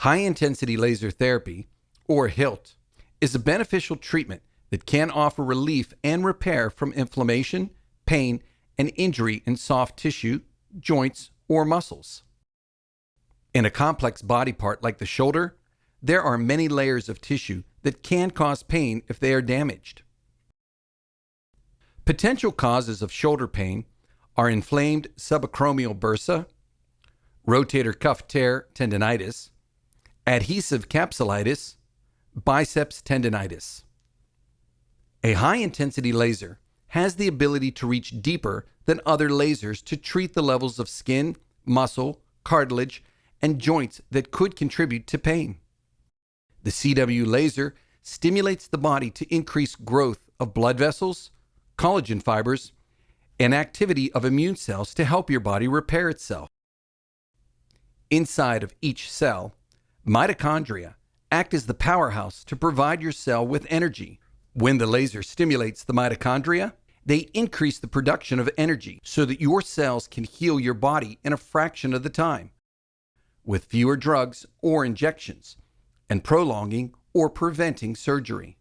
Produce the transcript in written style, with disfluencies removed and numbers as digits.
High-intensity laser therapy, or HILT, is a beneficial treatment that can offer relief and repair from inflammation, pain, and injury in soft tissue, joints, or muscles. In a complex body part like the shoulder, there are many layers of tissue that can cause pain if they are damaged. Potential causes of shoulder pain are inflamed subacromial bursa, rotator cuff tear tendinitis, adhesive capsulitis, biceps tendinitis. A high-intensity laser has the ability to reach deeper than other lasers to treat the levels of skin, muscle, cartilage, and joints that could contribute to pain. The CW laser stimulates the body to increase growth of blood vessels, collagen fibers, and activity of immune cells to help your body repair itself. Inside of each cell, mitochondria act as the powerhouse to provide your cell with energy. When the laser stimulates the mitochondria, they increase the production of energy so that your cells can heal your body in a fraction of the time, with fewer drugs or injections, and prolonging or preventing surgery.